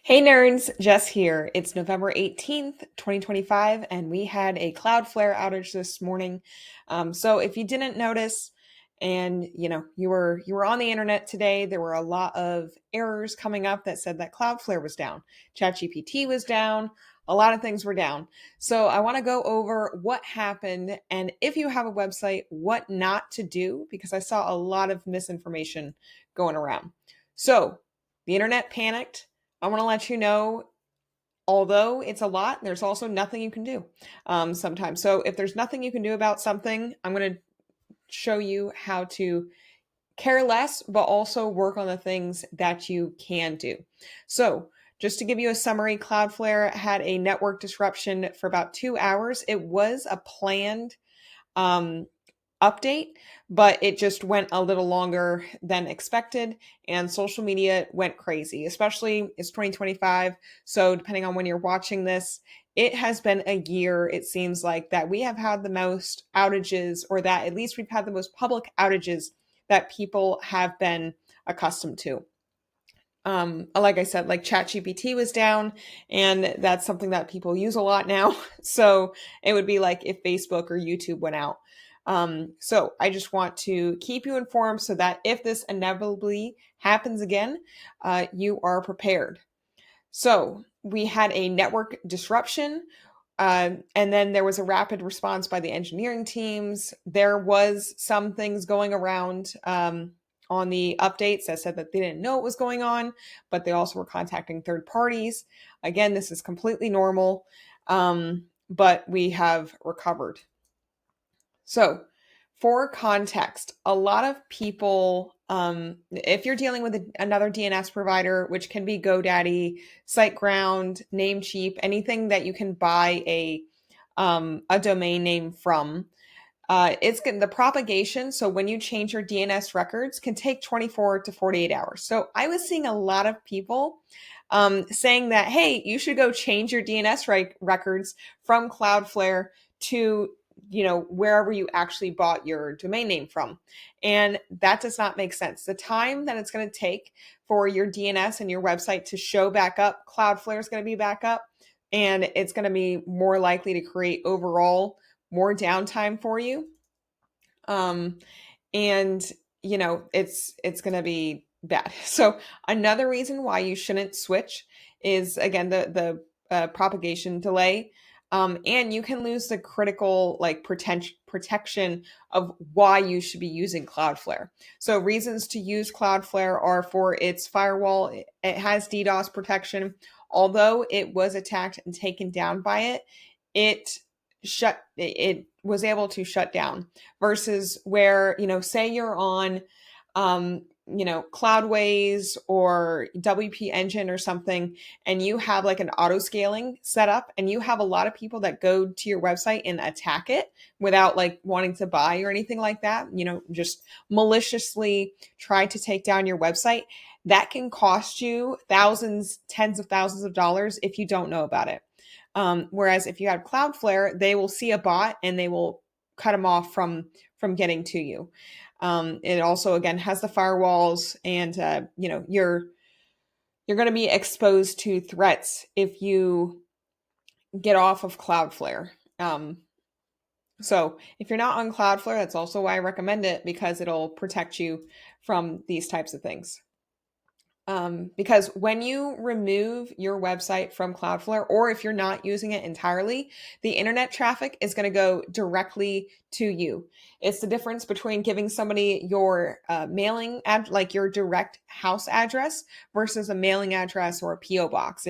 Hey nerds, Jess here. It's November 18th, 2025, and we had a Cloudflare outage this morning. So if you didn't notice and you were on the internet today, there were a lot of errors coming up that said that Cloudflare was down. ChatGPT was down, a lot of things were down. So I want to go over what happened and if you have a website, what not to do because I saw a lot of misinformation going around. So the internet panicked. I want to let you know, although it's a lot, there's also nothing you can do sometimes. So if there's nothing you can do about something, I'm going to show you how to care less, but also work on the things that you can do. So just to give you a summary, Cloudflare had a network disruption for about 2 hours. It was a planned um, update, but it just went a little longer than expected. And social media went crazy, especially it's 2025. So, depending on when you're watching this, it has been a year, it seems like, that we have had the most outages, or that at least we've had the most public outages that people have been accustomed to. Like I said, like ChatGPT was down, and that's something that people use a lot now. So it would be like if Facebook or YouTube went out. So I just want to keep you informed so that if this inevitably happens again, you are prepared. So we had a network disruption. And then there was a rapid response by the engineering teams. There was some things going around on the updates that said that they didn't know what was going on, but they also were contacting third parties. Again, this is completely normal, but we have recovered. So, for context, a lot of people, if you're dealing with another DNS provider, which can be GoDaddy, SiteGround, Namecheap, anything that you can buy a domain name from, it's getting the propagation. So when you change your DNS records, can take 24 to 48 hours. So I was seeing a lot of people saying that, hey, you should go change your DNS records from Cloudflare to wherever you actually bought your domain name from. And that does not make sense. The time that it's going to take for your DNS and your website to show back up, Cloudflare is going to be back up, and it's going to be more likely to create overall more downtime for you. Um, and it's going to be bad. So another reason why you shouldn't switch is, again, the propagation delay. And you can lose the critical protection of why you should be using Cloudflare. So reasons to use Cloudflare are for its firewall. It has DDoS protection. Although it was attacked and taken down by it, it was able to shut down, versus where, say you're on Cloudways or WP Engine or something, and you have like an auto scaling set up, and you have a lot of people that go to your website and attack it without like wanting to buy or anything like that, just maliciously try to take down your website. That can cost you thousands, tens of thousands of dollars if you don't know about it. Whereas if you have Cloudflare, they will see a bot and they will cut them off from getting to you. It also, again, has the firewalls, and you're going to be exposed to threats if you get off of Cloudflare. So if you're not on Cloudflare, that's also why I recommend it, because it'll protect you from these types of things. Because when you remove your website from Cloudflare, or if you're not using it entirely, the internet traffic is going to go directly to you. It's the difference between giving somebody your mailing like your direct house address, versus a mailing address or a PO box.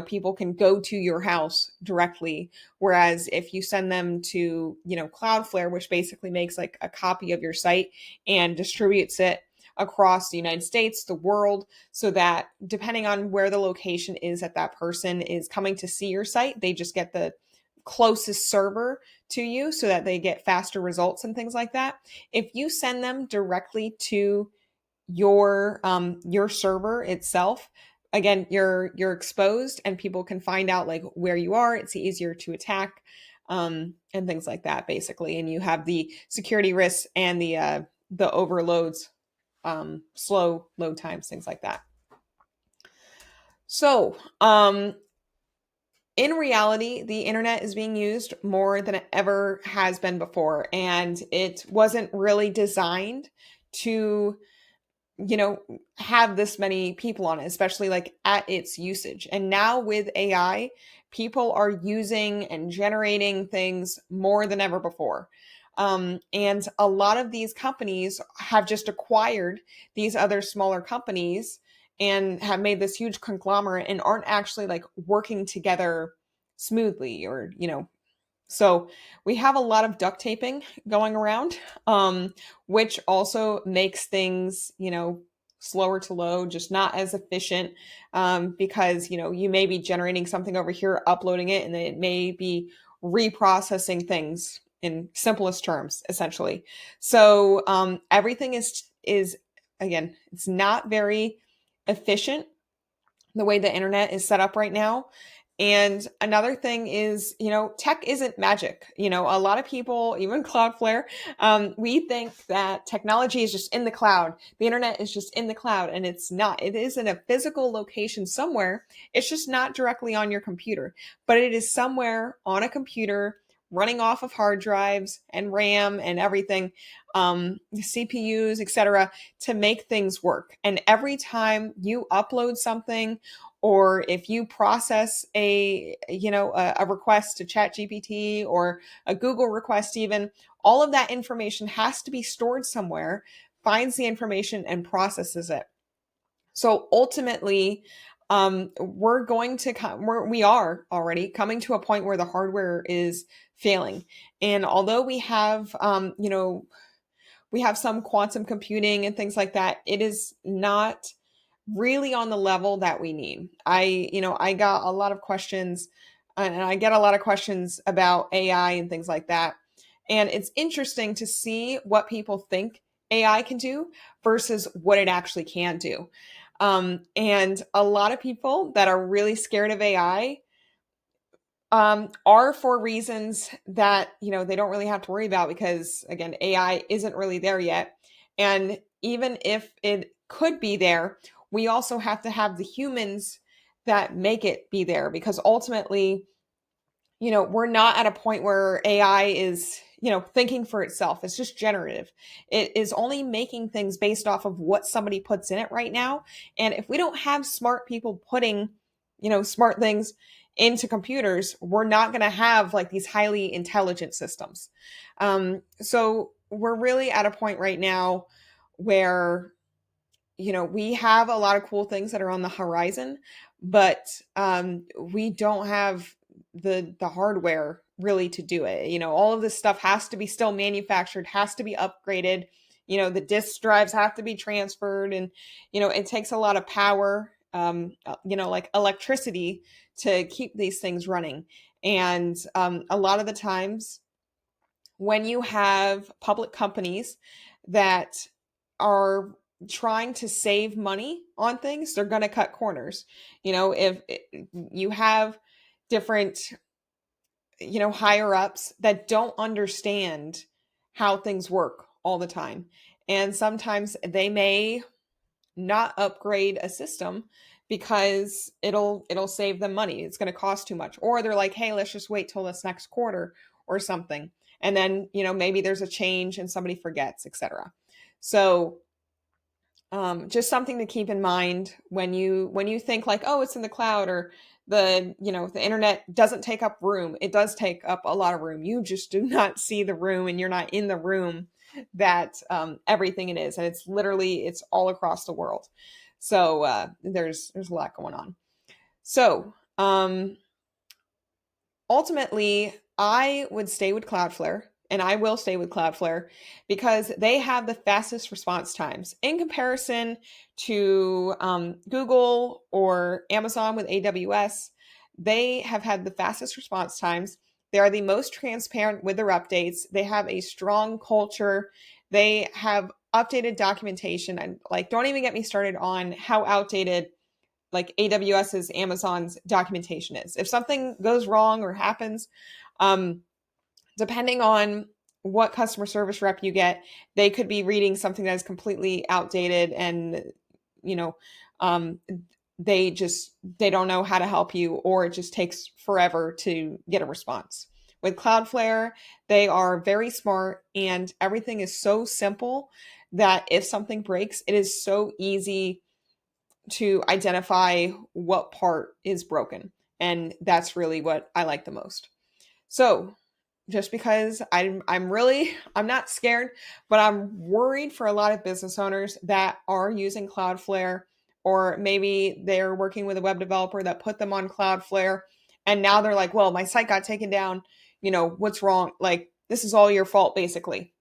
People can go to your house directly, whereas if you send them to Cloudflare, which basically makes like a copy of your site and distributes it across the United States, the world, so that depending on where the location is that that person is coming to see your site, they just get the closest server to you so that they get faster results and things like that. If you send them directly to your server itself, again, you're exposed, and people can find out like where you are. It's easier to attack, and things like that, basically. And you have the security risks and the overloads, slow load times, things like that. So, in reality, the internet is being used more than it ever has been before, and it wasn't really designed to, you know, have this many people on it, especially like at its usage. And now with AI, people are using and generating things more than ever before. And a lot of these companies have just acquired these other smaller companies and have made this huge conglomerate and aren't actually like working together smoothly, or so we have a lot of duct taping going around, which also makes things, slower to load, just not as efficient, because, you may be generating something over here, uploading it, and then it may be reprocessing things in simplest terms, essentially. So everything is again, it's not very efficient the way the internet is set up right now. And another thing is, tech isn't magic. A lot of people, even Cloudflare, we think that technology is just in the cloud. The internet is just in the cloud, and it's not. It is in a physical location somewhere. It's just not directly on your computer, but it is somewhere on a computer running off of hard drives and RAM and everything, CPUs, etc., to make things work. And every time you upload something, or if you process a request to ChatGPT or a Google request, even, all of that information has to be stored somewhere, finds the information and processes it. So ultimately, we are already coming to a point where the hardware is failing. And although we have some quantum computing and things like that, it is not really on the level that we need. I got a lot of questions, and I get a lot of questions about AI and things like that. And it's interesting to see what people think AI can do versus what it actually can do. And a lot of people that are really scared of AI, are for reasons that, they don't really have to worry about, because again, AI isn't really there yet. And even if it could be there, we also have to have the humans that make it be there, because ultimately, we're not at a point where AI is, thinking for itself. It's just generative. It is only making things based off of what somebody puts in it right now. And if we don't have smart people putting, smart things into computers, we're not going to have like these highly intelligent systems. So we're really at a point right now where, we have a lot of cool things that are on the horizon, but we don't have the hardware really to do it. All of this stuff has to be still manufactured, has to be upgraded. The disk drives have to be transferred, and it takes a lot of power, like electricity, to keep these things running. And a lot of the times, when you have public companies that are trying to save money on things, they're going to cut corners. If you have different, higher ups that don't understand how things work all the time, and sometimes they may not upgrade a system because it'll save them money. It's going to cost too much. Or they're like, hey, let's just wait till this next quarter or something. And then, maybe there's a change and somebody forgets, etc. So just something to keep in mind when you think like, oh, it's in the cloud, or the internet doesn't take up room. It does take up a lot of room. You just do not see the room, and you're not in the room that everything it is. And it's all across the world. So there's a lot going on. So ultimately, I would stay with Cloudflare, and I will stay with Cloudflare, because they have the fastest response times in comparison to Google or Amazon with AWS. They have had the fastest response times. They are the most transparent with their updates. They have a strong culture. They have updated documentation, and like, don't even get me started on how outdated like AWS's, Amazon's documentation is. If something goes wrong or happens, um, depending on what customer service rep you get, they could be reading something that is completely outdated, and you know, um, they don't know how to help you, or it just takes forever to get a response. With Cloudflare, they are very smart and everything is so simple that if something breaks, it is so easy to identify what part is broken. And that's really what I like the most. So, just because I'm not scared, but I'm worried for a lot of business owners that are using Cloudflare, or maybe they're working with a web developer that put them on Cloudflare and now they're like, well, my site got taken down, what's wrong? Like, this is all your fault basically.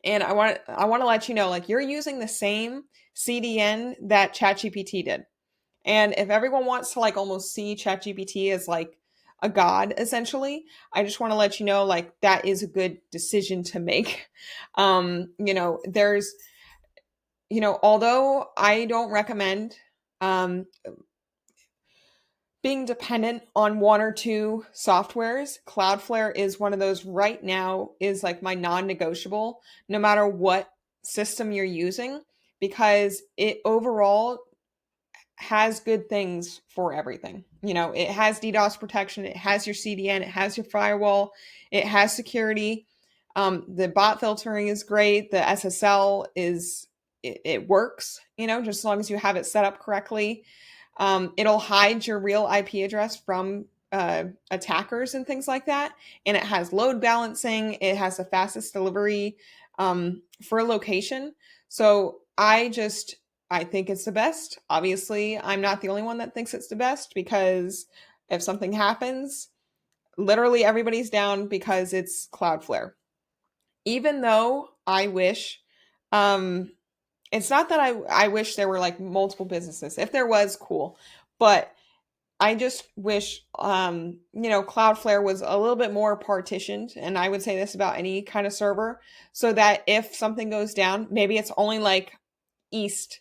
And I want to let you know, like, you're using the same CDN that ChatGPT did. And if everyone wants to like almost see ChatGPT as like a god, essentially, I just want to let you know, like, that is a good decision to make. There's, although I don't recommend um, being dependent on one or two softwares, Cloudflare is one of those right now, is like my non-negotiable, no matter what system you're using, because it overall has good things for everything. It has DDoS protection, it has your CDN, it has your firewall, it has security. The bot filtering is great. The SSL it works, just as long as you have it set up correctly. It'll hide your real IP address from attackers and things like that. And it has load balancing. It has the fastest delivery for location. So I think it's the best. Obviously, I'm not the only one that thinks it's the best, because if something happens, literally everybody's down because it's Cloudflare. Even though I wish, it's not that I wish there were like multiple businesses. If there was, cool. But I just wish, Cloudflare was a little bit more partitioned. And I would say this about any kind of server, so that if something goes down, maybe it's only like East,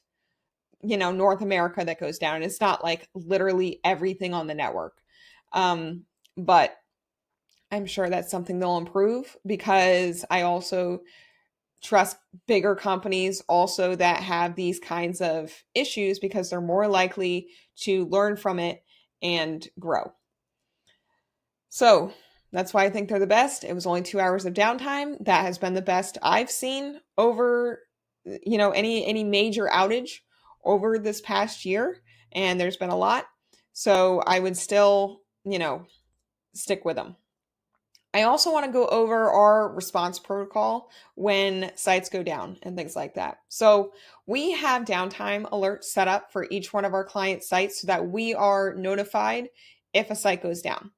North America that goes down. It's not like literally everything on the network. But I'm sure that's something they'll improve, because I also trust bigger companies also that have these kinds of issues, because they're more likely to learn from it and grow. So that's why I think they're the best. It was only 2 hours of downtime. That has been the best I've seen over, any major outage over this past year. And there's been a lot. So I would still, stick with them. I also want to go over our response protocol when sites go down and things like that. So we have downtime alerts set up for each one of our client sites so that we are notified if a site goes down.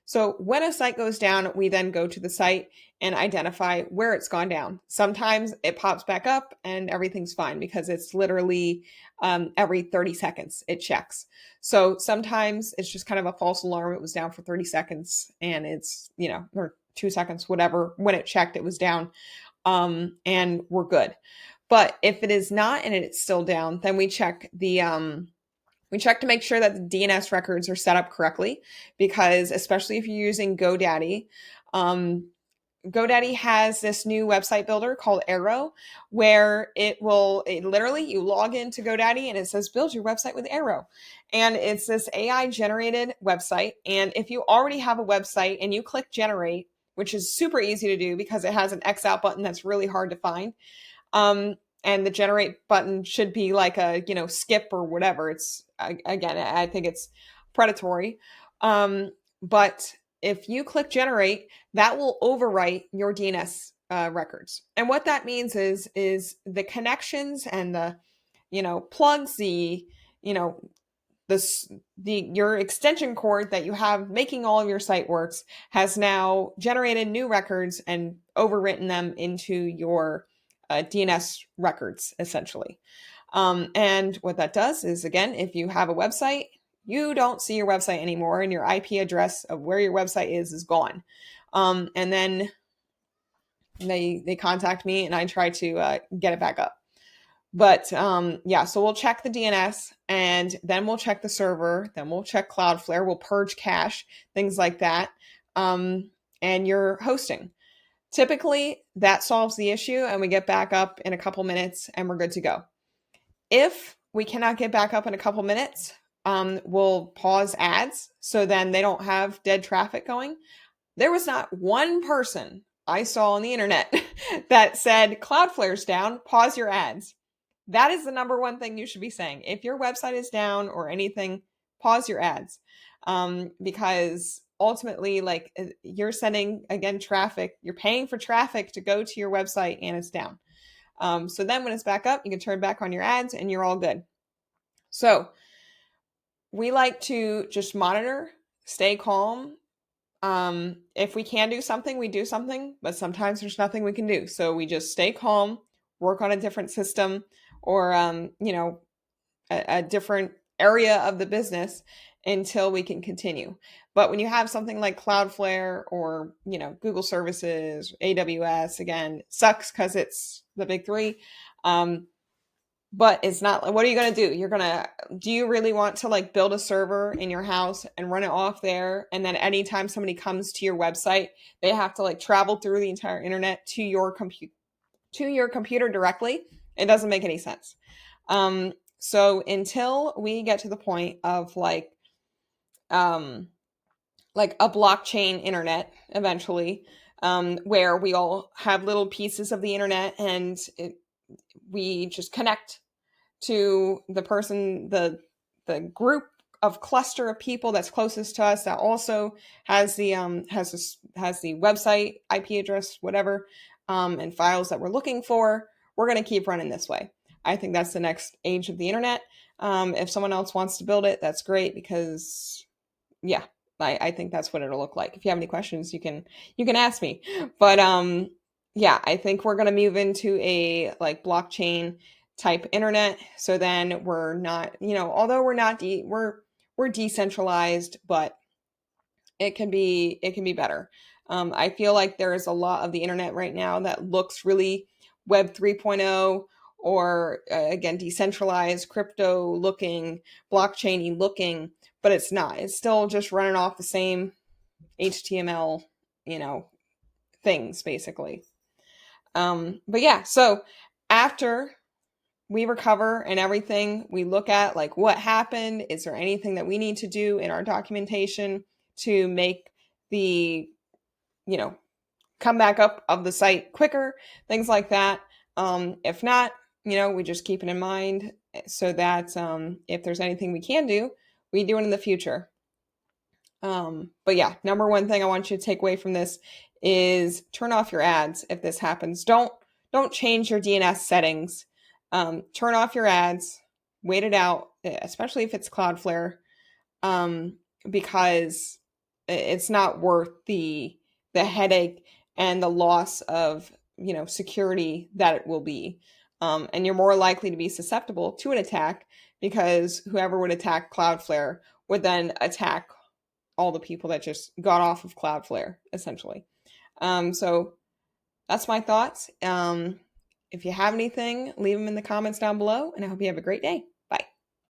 So when a site goes down, we then go to the site and identify where it's gone down. Sometimes it pops back up and everything's fine, because it's literally every 30 seconds it checks. So sometimes it's just kind of a false alarm. It was down for 30 seconds and it's, or 2 seconds, whatever. When it checked, it was down, and we're good. But if it is not and it's still down, then we check to make sure that the DNS records are set up correctly, because especially if you're using GoDaddy, GoDaddy has this new website builder called Arrow, where it literally, you log into GoDaddy and it says build your website with Arrow. And it's this AI generated website. And if you already have a website and you click generate, which is super easy to do because it has an X out button that's really hard to find. And the generate button should be like a, skip or whatever. It's, again, I think it's predatory. But if you click generate, that will overwrite your DNS records. And what that means is the connections and the, plugs, the, your extension cord that you have making all of your site works has now generated new records and overwritten them into your DNS records, essentially. And what that does is, again, if you have a website, you don't see your website anymore, and your IP address of where your website is gone. And then they contact me and I try to get it back up. But yeah, so we'll check the DNS and then we'll check the server, then we'll check Cloudflare, we'll purge cache, things like that, and your hosting. Typically, that solves the issue and we get back up in a couple minutes and we're good to go. If we cannot get back up in a couple minutes, will pause ads so then they don't have dead traffic going. There was not one person I saw on the internet that said Cloudflare's down, pause your ads. That is the number one thing you should be saying. If your website is down or anything, pause your ads. Because ultimately, like, you're sending, again, traffic, you're paying for traffic to go to your website and it's down. So then when it's back up, you can turn back on your ads and you're all good. So we like to just monitor, stay calm. If we can do something, we do something, but sometimes there's nothing we can do. So we just stay calm, work on a different system or, a different area of the business until we can continue. But when you have something like Cloudflare or, Google services, AWS, again, sucks because it's the big three. But it's not, what are you going to do? Do you really want to like build a server in your house and run it off there? And then anytime somebody comes to your website, they have to like travel through the entire internet to your computer directly? It doesn't make any sense. So until we get to the point of like a blockchain internet eventually, where we all have little pieces of the internet and we just connect to the person, the group of cluster of people that's closest to us that also has the has the website IP address, whatever, and files that we're looking for. We're going to keep running this way. I think that's the next age of the internet. If someone else wants to build it, that's great because, yeah, I think that's what it'll look like. If you have any questions, you can ask me. But yeah, I think we're going to move into a like blockchain type internet. So then we're not, although we're not we're decentralized, but it can be better. I feel like there is a lot of the internet right now that looks really Web 3.0 or again decentralized, crypto looking, blockchainy looking, but it's not. It's still just running off the same HTML, things basically. But yeah, so after we recover and everything, we look at like what happened. Is there anything that we need to do in our documentation to make the, come back up of the site quicker, things like that. If not, we just keep it in mind so that if there's anything we can do, we do it in the future. But yeah, number one thing I want you to take away from this is turn off your ads if this happens. Don't change your DNS settings. Turn off your ads, wait it out, especially if it's Cloudflare, because it's not worth the headache and the loss of, security that it will be. And you're more likely to be susceptible to an attack because whoever would attack Cloudflare would then attack all the people that just got off of Cloudflare, essentially. So that's my thoughts. If you have anything, leave them in the comments down below, and I hope you have a great day.